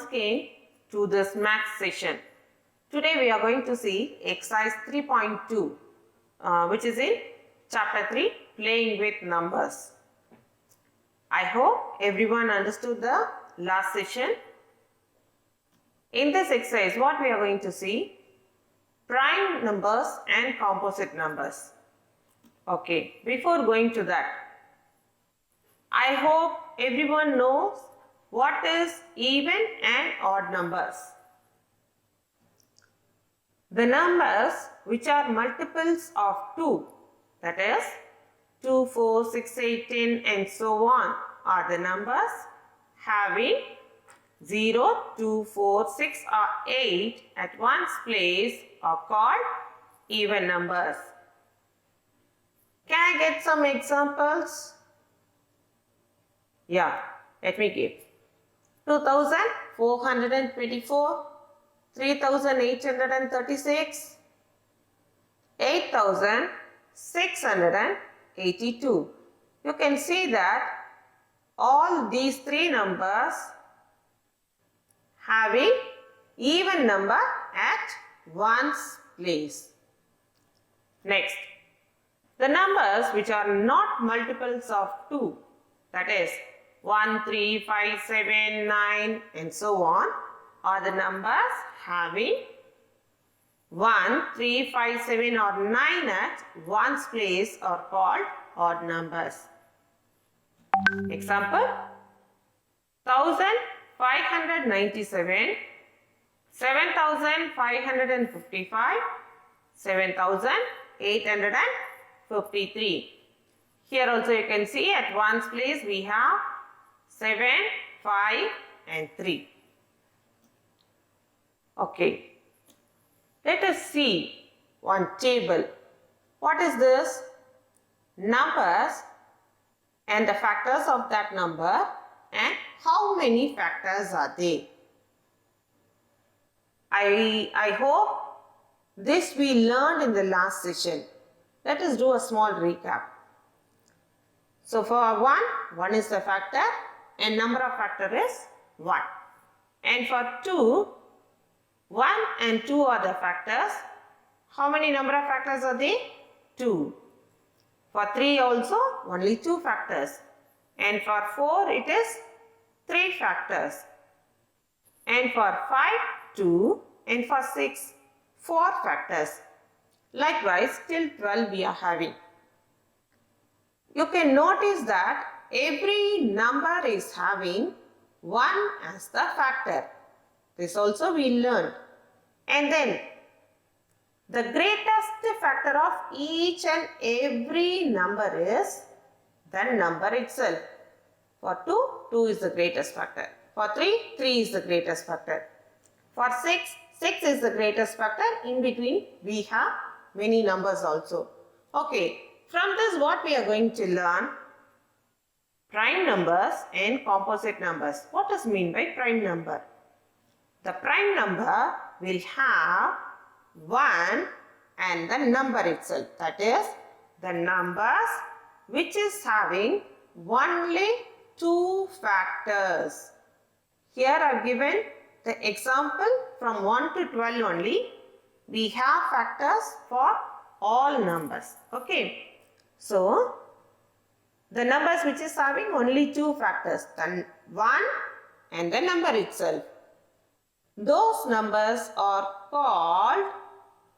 again to this math session. Today we are going to see exercise 3.2 which is in chapter 3, playing with numbers. I hope everyone understood the last session. In this exercise what we are going to see? Prime numbers and composite numbers. Okay, before going to that, I hope everyone knows what is even and odd numbers. The numbers which are multiples of 2, that is 2, 4, 6, 8, 10 and so on, are the numbers having 0, 2, 4, 6 or 8 at one's place are called even numbers. Can I get some examples? Yeah, let me give. 2424, 3836, 8682. You can see that all these three numbers having even number at one's place. Next, the numbers which are not multiples of 2, that is 1, 3, 5, 7, 9 and so on, are the numbers having 1, 3, 5, 7 or 9 at one's place are called odd numbers. Example, 1597, 7555, 7853. Here also you can see at one's place we have 7, 5 and 3. Okay. Let us see one table. What is this? Numbers and the factors of that number and how many factors are they. I hope this we learned in the last session. Let us do a small recap. So for 1 is the factor and number of factor is 1. And for 2, 1 and 2 are the factors. How many number of factors are they? 2. For 3 also only 2 factors. And for 4 it is 3 factors. And for 5, 2. And for 6, 4 factors. Likewise, till 12 we are having. You can notice that every number is having 1 as the factor. This also we learned. And then the greatest factor of each and every number is the number itself. For 2, 2 is the greatest factor. For 3, 3 is the greatest factor. For 6, 6 is the greatest factor. In between we have many numbers also. Okay, from this what we are going to learn? Prime numbers and composite numbers. What does mean by prime number? The prime number will have 1 and the number itself. That is the numbers which is having only 2 factors. Here I have given the example from 1 to 12 only. We have factors for all numbers. Okay. So, the numbers which is having only 2 factors. The 1 and the number itself. Those numbers are called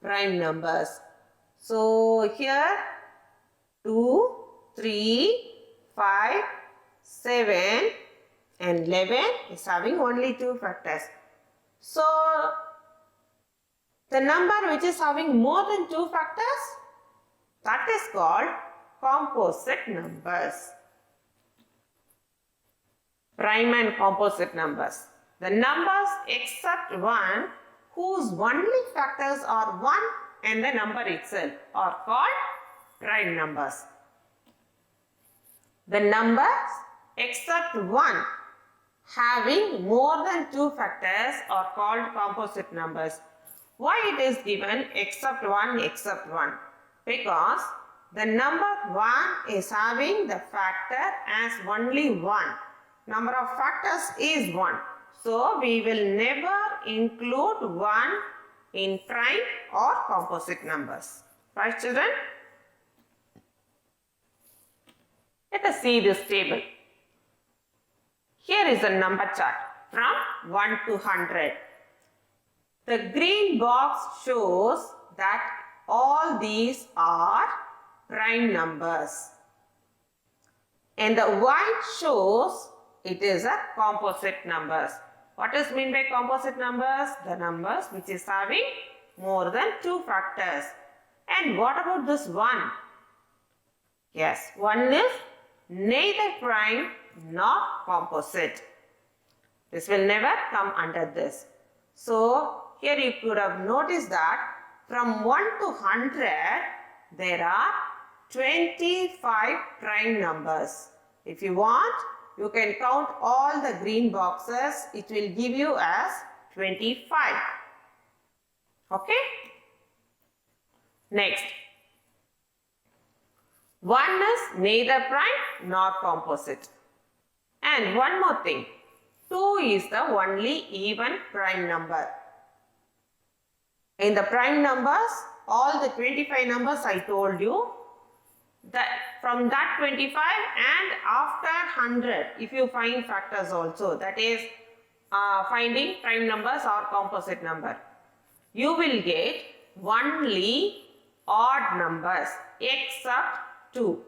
prime numbers. So, here 2, 3, 5, 7 and 11 is having only 2 factors. So, the number which is having more than 2 factors, that is called composite numbers. Prime and composite numbers. The numbers except 1 whose only factors are 1 and the number itself are called prime numbers. The numbers except 1 having more than 2 factors are called composite numbers. Why it is given except 1 except 1? Because the number 1 is having the factor as only 1. Number of factors is 1. So we will never include 1 in prime or composite numbers. Right, children? Let us see this table. Here is a number chart from 1 to 100. The green box shows that all these are prime numbers. And the white shows it is a composite numbers. What is meant by composite numbers? The numbers which is having more than 2 factors. And what about this 1? Yes, 1 is neither prime nor composite. This will never come under this. So, here you could have noticed that from 1 to 100, there are 25 prime numbers. If you want, you can count all the green boxes. It will give you as 25. Okay? Next. 1 is neither prime nor composite. And one more thing. 2 is the only even prime number. In the prime numbers, all the 25 numbers I told you, that from that 25 and after 100, if you find factors also, that is finding prime numbers or composite number, you will get only odd numbers except 2.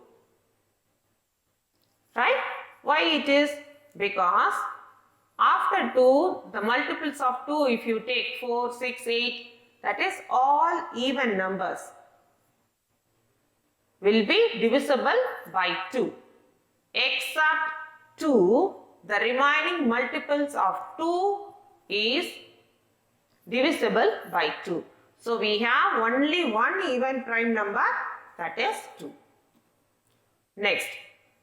Right? Why it is? Because after 2, the multiples of 2, if you take 4, 6, 8, that is all even numbers, will be divisible by 2. Except 2, the remaining multiples of 2 is divisible by 2. So, we have only one even prime number, that is 2. Next,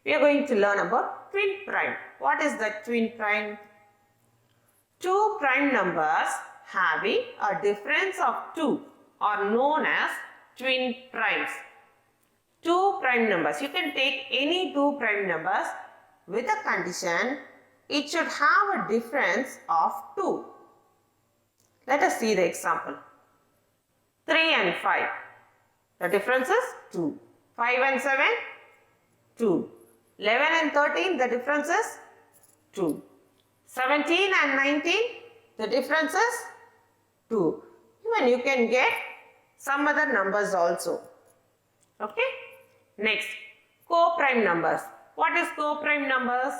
we are going to learn about twin prime. What is the twin prime? 2 prime numbers having a difference of 2 are known as twin primes. 2 prime numbers. You can take any 2 prime numbers with a condition it should have a difference of 2. Let us see the example. 3 and 5. The difference is 2. 5 and 7, 2. 11 and 13, the difference is 2. 17 and 19, the difference is 2. Even you can get some other numbers also. Okay. Next, co-prime numbers. What is co-prime numbers?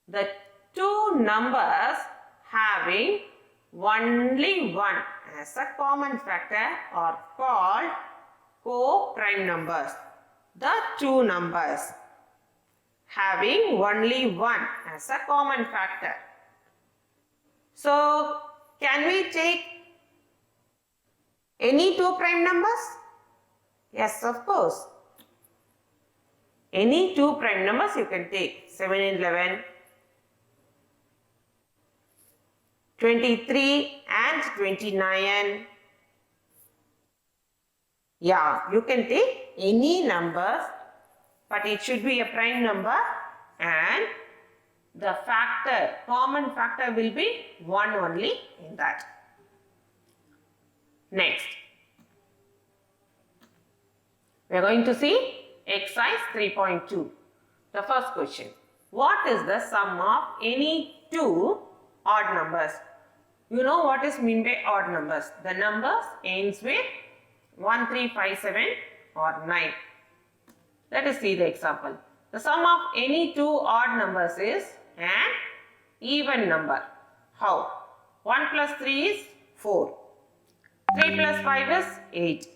The 2 numbers having only 1 as a common factor are called co-prime numbers. The 2 numbers having only 1 as a common factor. So, can we take any 2 prime numbers? Yes, of course. Any 2 prime numbers you can take. 7 and 11, 23 and 29. Yeah, you can take any numbers, but it should be a prime number and the factor, common factor will be 1 only in that. Next, we are going to see exercise 3.2. The first question. What is the sum of any 2 odd numbers? You know what is meant by odd numbers. The numbers ends with 1, 3, 5, 7 or 9. Let us see the example. The sum of any 2 odd numbers is an even number. How? 1 plus 3 is 4. 3 plus 5 is 8.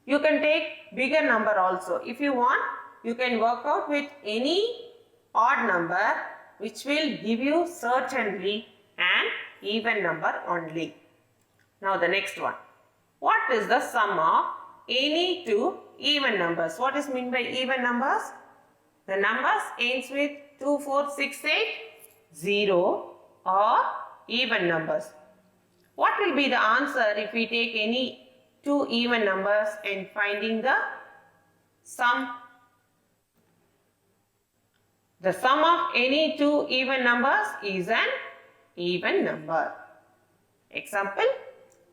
You can take bigger number also. If you want, you can work out with any odd number which will give you certainly an even number only. Now the next one. What is the sum of any 2 even numbers? What is meant by even numbers? The numbers ends with 2, 4, 6, 8, 0 or even numbers. What will be the answer if we take any 2 even numbers and finding the sum? The sum of any 2 even numbers is an even number. Example,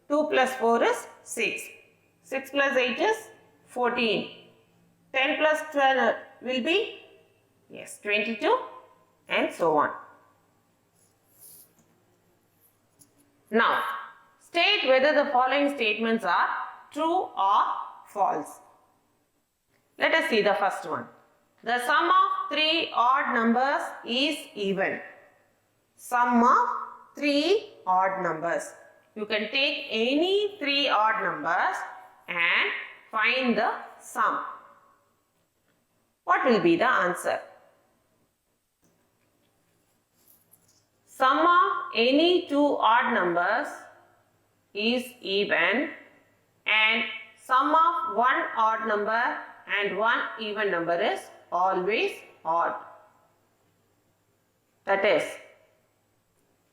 2 plus 4 is 6. 6 plus 8 is 14. 10 plus 12 will be, yes, 22 and so on. Now, state whether the following statements are true or false. Let us see the first one. The sum of 3 odd numbers is even. Sum of 3 odd numbers. You can take any 3 odd numbers and find the sum. What will be the answer? Sum of any 2 odd numbers is even and sum of 1 odd number and 1 even number is always odd. That is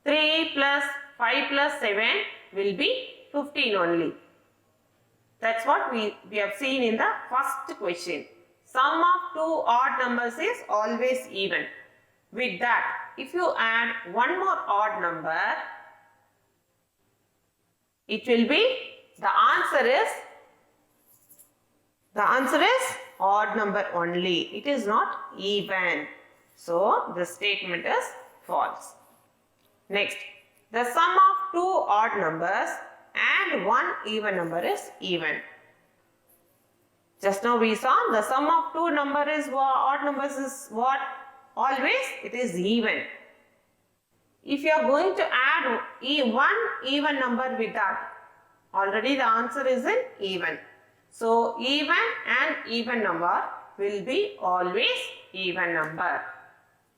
3 plus 5 plus 7 will be 15 only. That's what we have seen in the first question. Sum of 2 odd numbers is always even. With that, if you add one more odd number, it will be, the answer is odd number only. It is not even. So, the statement is false. Next, the sum of 2 odd numbers and 1 even number is even. Just now we saw the sum of 2 odd numbers is what? Always it is even. If you are going to add one even number with that, already the answer is in even. So, even and even number will be always even number.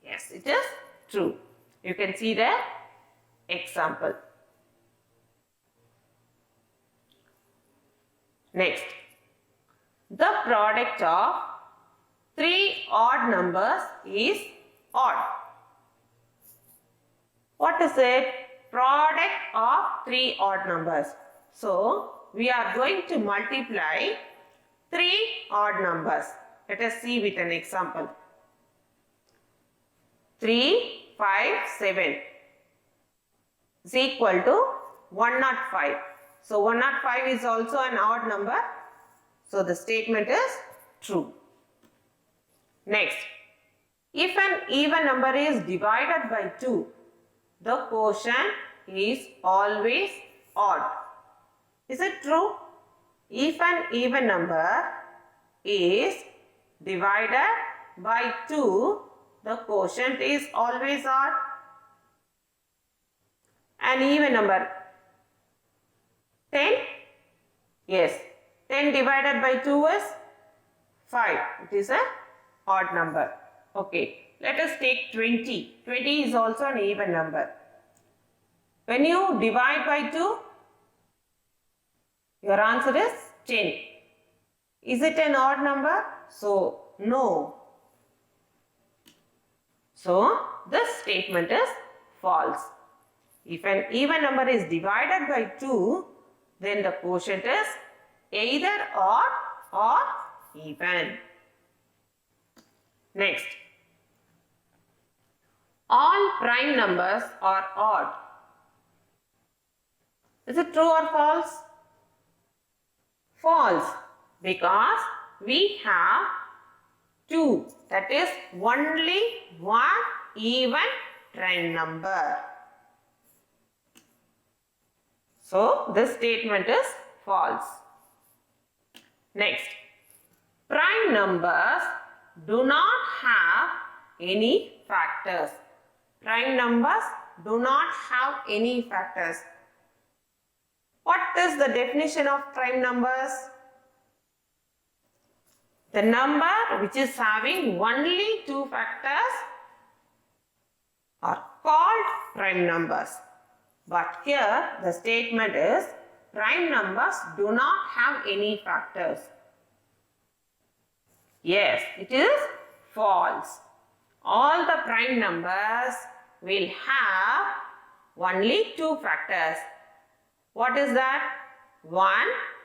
Yes, it is true. You can see the example. Next, the product of 3 odd numbers is odd. What is it? Product of 3 odd numbers. So, we are going to multiply 3 odd numbers. Let us see with an example. 3, 5, 7 is equal to 105. So, 105 is also an odd number. So, the statement is true. Next, if an even number is divided by 2, the quotient is always odd. Is it true? If an even number is divided by 2, the quotient is always odd. An even number, 10? Yes, 10 divided by 2 is 5. It is an odd number. Okay, let us take 20. 20 is also an even number. When you divide by 2, your answer is 10. Is it an odd number? So, no. So, this statement is false. If an even number is divided by 2, then the quotient is either odd or even. Next, all prime numbers are odd. Is it true or false? False, because we have 2, that is only one even prime number. So, this statement is false. Next, prime numbers do not have any factors. Prime numbers do not have any factors. What is the definition of prime numbers? The number which is having only 2 factors are called prime numbers. But here the statement is prime numbers do not have any factors. Yes, it is false. All the prime numbers will have only 2 factors. What is that? 1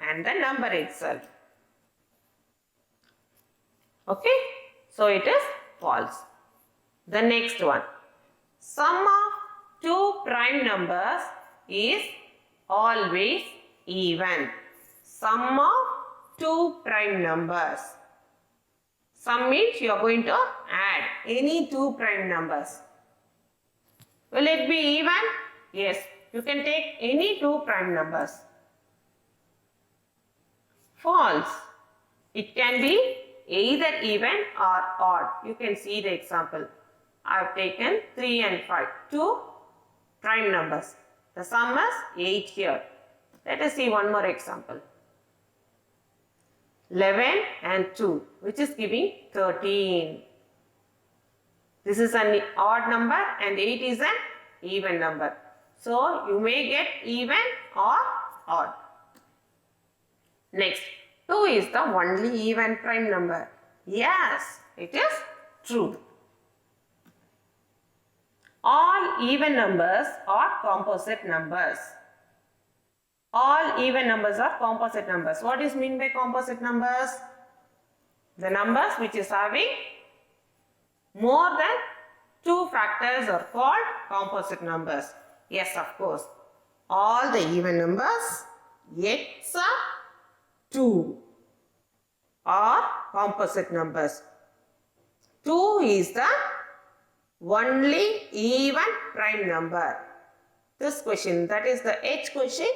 and the number itself. Okay, so it is false. The next one. Sum of two prime numbers is always even. Sum of two prime numbers. Sum means you are going to add any two prime numbers. Will it be even? Yes, you can take any two prime numbers. False. It can be either even or odd. You can see the example. I have taken 3 and 5. Two prime numbers. The sum is 8 here. Let us see one more example. 11 and 2, which is giving 13. This is an odd number and 8 is an even number. So, you may get even or odd. Next, 2 is the only even prime number. Yes, it is true. All even numbers are composite numbers. All even numbers are composite numbers. What is meant by composite numbers? The numbers which is having more than two factors are called composite numbers. Yes, of course. All the even numbers except 2 are composite numbers. 2 is the only even prime number. This question, that is the H question,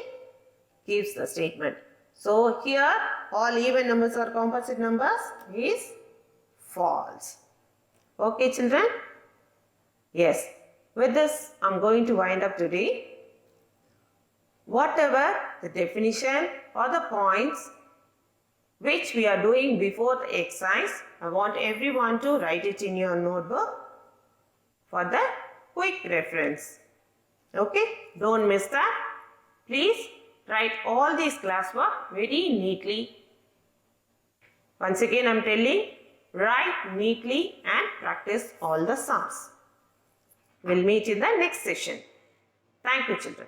gives the statement. So here all even numbers are composite numbers is false. Okay children? Yes. With this I am going to wind up today. Whatever the definition or the points which we are doing before the exercise, I want everyone to write it in your notebook for the quick reference. Okay? Don't miss that. Please write all these classwork very neatly. Once again I am telling, write neatly and practice all the sums. We'll meet in the next session. Thank you children.